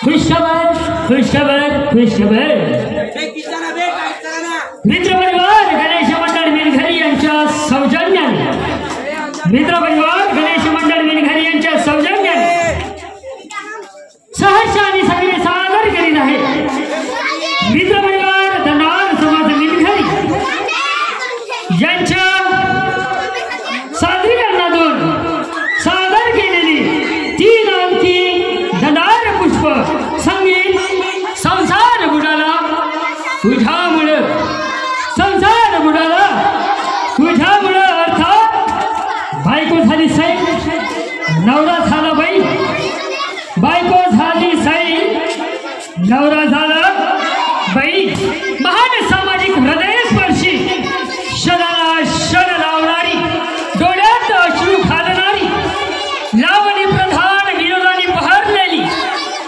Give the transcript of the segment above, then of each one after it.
खुशखबर खुशखबर खुशखबर। मित्रपरिवार गणेश मंडळ मिनघरी यांच्या सौजन्याने मित्रपरिवार गणेश मंडळ मिनघरी यांच्या सौजन्याने सहर्ष आणि सगळे सादर करीत आहे मित्रपरिवार धनार समाज मिनघरी यांच्या सादरीकरणातून सादर केलेली 3 अंकी धनार पुष्प संगीत संसार बुडाला तुझ्यामुळं, संसार बुडाला तुझ्यामुळं। अर्थात बायको झाली सई, नवरा झाला बाई, बायको झाली सई, नवरा झाला बाई। महान सामाजिक हृदयस्पर्शी शनाला शन लावणारी, डोळ्यात अश्रू घालणारी, लावणी प्रधान विनोदाने बहरलेली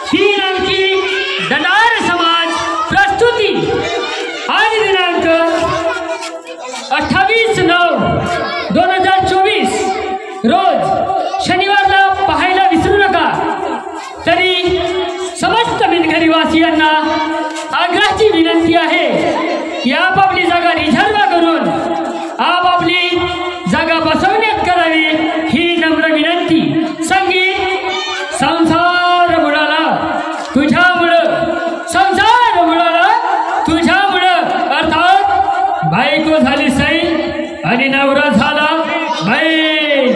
3 अंकी धनार समाज प्रस्तुती आज दिनांक 28/9/2024 रोज शनिवारला पाहायला विसरू नका। तरी समस्त मिनघरी वासियांना आग्रहाची विनंती आहे की आपापली जागा रिझर्व करून आपापली जागा बसवण्यात करावी ही नम्र विनंती। संगीत संसार बुडाला तुझ्यामुळं, संसार बुडाला तुझ्यामुळं। अर्थात बायको झाली सई आणि नवरा झाला बैल।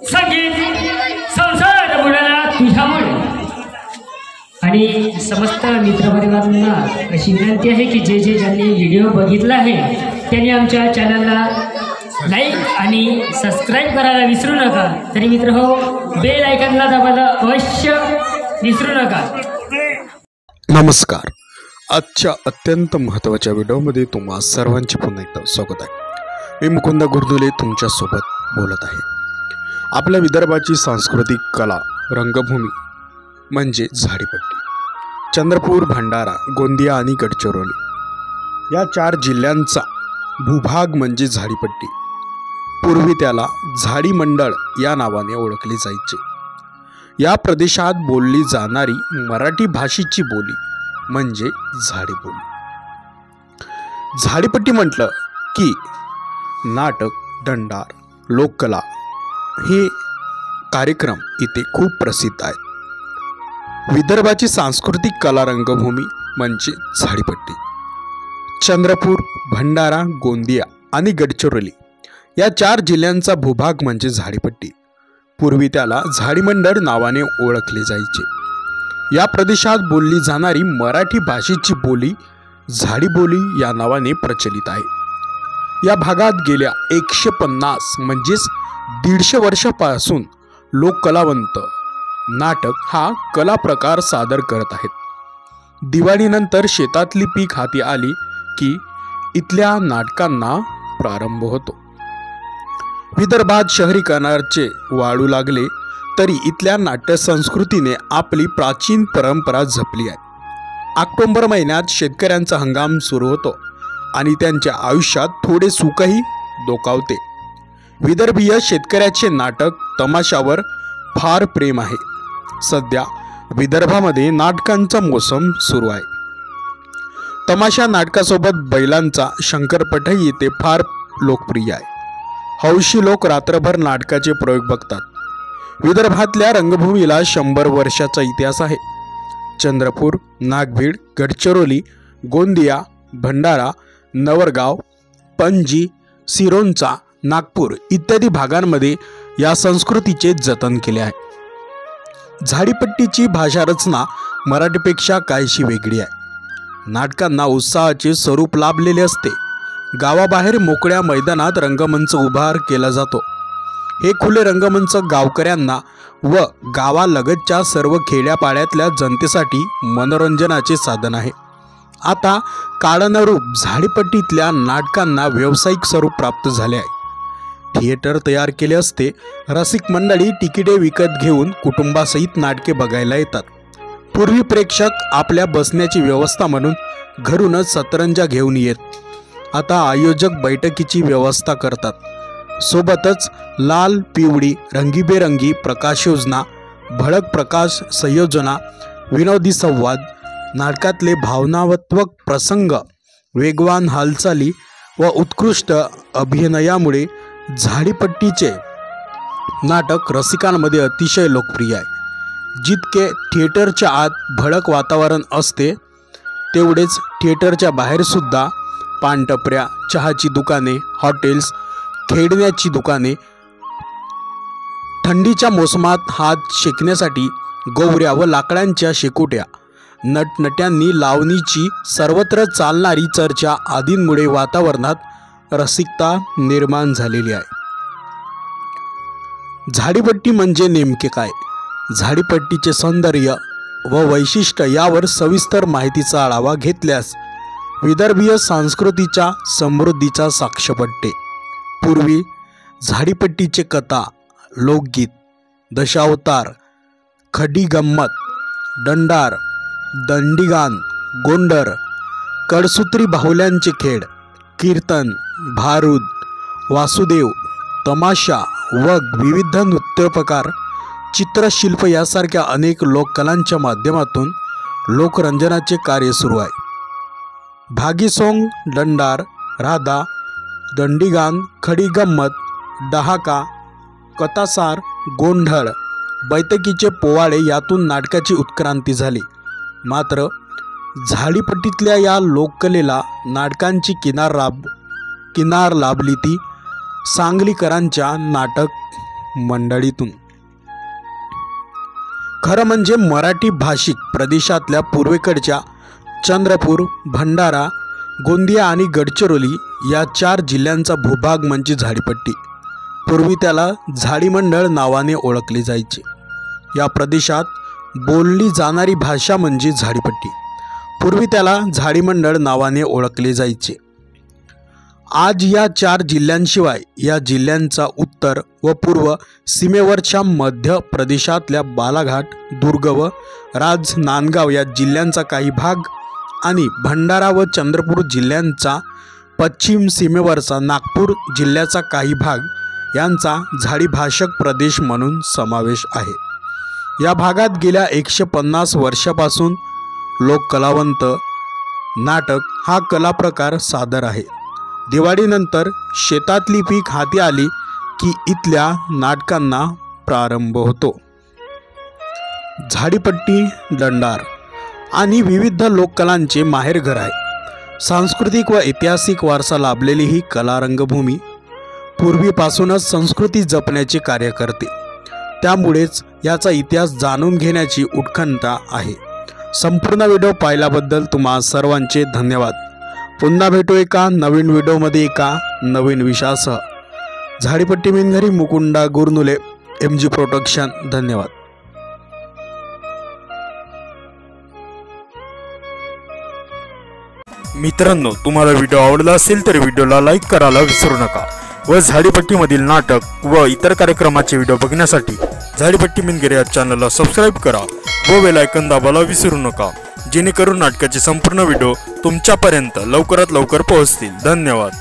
संगीत संसार बुडाला तुझ्यामुळे। आणि समस्त मित्रपरिवारांना अशी विनंती आहे की जे ज्यांनी व्हिडिओ बघितला आहे त्यांनी आमच्या चॅनलला लाईक आणि सबस्क्राईब करायला विसरू नका। तरी मित्र हो, बेल आयकॉनला दाबायला अवश्य विसरू नका। नमस्कार, आजच्या अत्यंत महत्त्वाच्या व्हिडिओमध्ये तुम्हा सर्वांचे पुन्हा एकदा स्वागत आहे। मी मुकुंद गुरदुले तुमच्यासोबत बोलत आहे। आपल्या विदर्भाची सांस्कृतिक कला रंगभूमी म्हणजे झाडीपट्टी। चंद्रपूर, भंडारा, गोंदिया आणि गडचिरोली या 4 जिल्ह्यांचा भूभाग म्हणजे झाडीपट्टी। पूर्वी त्याला झाडी मंडळ या नावाने ओळखले जायचे। या प्रदेशात बोलली जाणारी मराठी भाषेची बोली म्हणजे झाडी बोली। झाडीपट्टी म्हटलं की नाटक, दंडार, लोककला हे कार्यक्रम इथे खूप प्रसिद्ध आहेत। विदर्भाची सांस्कृतिक कला रंगभूमी म्हणजे झाडीपट्टी। चंद्रपूर, भंडारा, गोंदिया आणि गडचिरोली या 4 जिल्ह्यांचा भूभाग म्हणजे झाडीपट्टी। पूर्वी त्याला झाडी मंडळ नावाने ओळखले जायचे। या प्रदेशात बोलली जाणारी मराठी भाषेची बोली झाडी बोली या नावाने प्रचलित आहे। या भागात गेल्या 150 म्हणजेच 150 वर्षापासून लोककलावंत नाटक हा कला प्रकार सादर करत आहेत। दिवाळीनंतर शेतातली पीक हाती आली की इथल्या नाटकांना प्रारंभ होतो। विदर्भात शहरीकरणाचे वाढू लागले तरी इथल्या नाट्य संस्कृतीने आपली प्राचीन परंपरा जपली आहे। ऑक्टोबर महिन्यात शेतकऱ्यांचा हंगाम सुरू होतो आणि त्यांच्या आयुष्यात थोडे सुखही डोकावते। विदर्भीय शेतकऱ्याचे नाटक तमाशावर फार प्रेम आहे। सध्या विदर्भामध्ये नाटकांचा मोसम सुरू आहे। तमाशा नाटकासोबत बैलांचा शंकरपटही येथे फार लोकप्रिय आहे। हौशी लोक रात्रभर नाटकाचे प्रयोग बघतात। विदर्भातल्या रंगभूमीला 100 वर्षाचा इतिहास आहे। चंद्रपूर, नागभीड, गडचिरोली, गोंदिया, भंडारा, नवरगाव, पणजी, सिरोंचा, नागपूर इत्यादी भागांमध्ये या संस्कृतीचे जतन केले आहे। झाडीपट्टीची भाषा रचना मराठीपेक्षा काहीशी वेगळी आहे। नाटकांना उत्साहाचे स्वरूप लाभलेले असते। गावाबाहेर मोकळ्या मैदानात रंगमंच उभा केला जातो। हे खुले रंगमंच गावकऱ्यांना व गावालगतच्या सर्व खेड्यापाड्यातल्या जनतेसाठी मनोरंजनाचे साधन आहे। आता काळानुरूप झाडीपट्टीतल्या नाटकांना व्यावसायिक स्वरूप प्राप्त झाले आहे। थिएटर तयार केले असते। रसिक मंडळी तिकिटे विकत घेऊन कुटुंबासहित नाटके बघायला येतात। पूर्वी प्रेक्षक आपल्या बसण्याची व्यवस्था म्हणून घरूनच सतरंजा घेऊन येत। आता आयोजक बैठकीची व्यवस्था करतात। सोबतच लाल, पिवळी, रंगीबेरंगी प्रकाश योजना भडक प्रकाश संयोजना, विनोदी संवाद, नाटकातले भावनात्मक प्रसंग, वेगवान हालचाली व उत्कृष्ट अभिनयामुळे झाडीपट्टीचे नाटक रसिकांमध्ये अतिशय लोकप्रिय आहे. जितके थिएटरच्या आत भडक वातावरण असते तेवढेच थिएटरच्या बाहेरसुद्धा पानटपऱ्या, चहाची दुकाने, हॉटेल्स, खेळण्याची दुकाने, थंडीच्या मोसमात हात शेकण्यासाठी गोवऱ्या व लाकडांच्या शेकोट्या, नटनट्यांनी लावणीची सर्वत्र चालणारी चर्चा आदींमुळे वातावरणात रसिकता निर्माण झालेली आहे. झाडीपट्टी म्हणजे नेमके काय? झाडीपट्टीचे सौंदर्य व वैशिष्ट्य यावर सविस्तर माहितीचा आढावा घेतल्यास विदर्भीय संस्कृतीच्या समृद्धीचा साक्ष पडते. पूर्वी झाडीपट्टीचे कथा, लोकगीत, दशावतार, खडी गंमत, दंडार, दंडीगान, गोंडर, कडसूत्री बाहुल्यांचे खेळ, कीर्तन, भारूद, वासुदेव, तमाशा व विविध नृत्यप्रकार, चित्रशिल्प यासारख्या अनेक लोककलांच्या माध्यमातून लोकरंजनाचे कार्य सुरू आहे. भागीसोंग, दंडार, राधा, दंडीगान, खडी गंमत, डहाका, कथासार, गोंधळ, बैठकीचे पोवाडे यातून नाटकाची उत्क्रांती झाली. मात्र झाडीपट्टीतल्या या लोककलेला नाटकांची किनार लाभली ती सांगलीकरांच्या नाटक मंडळीतून. खरं म्हणजे मराठी भाषिक प्रदेशातल्या पूर्वेकडच्या चंद्रपूर, भंडारा, गोंदिया आणि गडचिरोली या 4 जिल्ह्यांचा भूभाग म्हणजे झाडीपट्टी. पूर्वी त्याला झाडीमंडळ नावाने ओळखले जायचे. या प्रदेशात बोलली जाणारी भाषा म्हणजे झाडीपट्टी. पूर्वी त्याला झाडीमंडळ नावाने ओळखले जायचे. आज या 4 जिल्ह्यांशिवाय या जिल्ह्यांचा उत्तर व पूर्व सीमेवरच्या मध्य प्रदेशातल्या बालाघाट, दुर्ग व राजनांदगाव या जिल्ह्यांचा काही भाग आणि भंडारा व चंद्रपूर जिल्ह्यांचा पश्चिम सीमेवरचा नागपूर जिल्ह्याचा काही भाग यांचा झाडीभाषक प्रदेश म्हणून समावेश आहे. या भागात गेल्या 150 वर्षापासून लोककलावंत नाटक हा कलाप्रकार सादर आहे. दिवाळीनंतर शेतातली पीक हाती आली की इथल्या नाटकांना प्रारंभ होतो. झाडीपट्टी दंडार आणि विविध लोककलांचे माहेरघर आहे. सांस्कृतिक व ऐतिहासिक वारसा लाभलेली ही कला रंगभूमी पूर्वीपासूनच संस्कृती जपण्याचे कार्य करते. त्यामुळेच याचा इतिहास जाणून घेण्याची उत्कंठा आहे. संपूर्ण व्हिडिओ पाहिल्याबद्दल तुम्हा सर्वांचे धन्यवाद. पुन्हा भेटू एका नवीन व्हिडिओमध्ये एका नवीन विषयासह. Zadipatti मिनघरी, Mukunda Gurnule, MG production. धन्यवाद. मित्रांनो, तुम्हाला व्हिडिओ आवडला असेल तर व्हिडिओला लाईक करायला विसरू नका व झाडीपट्टीमधील नाटक व इतर कार्यक्रमाचे व्हिडिओ बघण्यासाठी झाडीपट्टी मिनघरी या चॅनलला सबस्क्राईब करा व बेल आयकॉन दाबायला विसरू नका, जेणेकरून नाटकाचे संपूर्ण व्हिडिओ तुमच्यापर्यंत लवकरात लवकर पोहोचतील. धन्यवाद.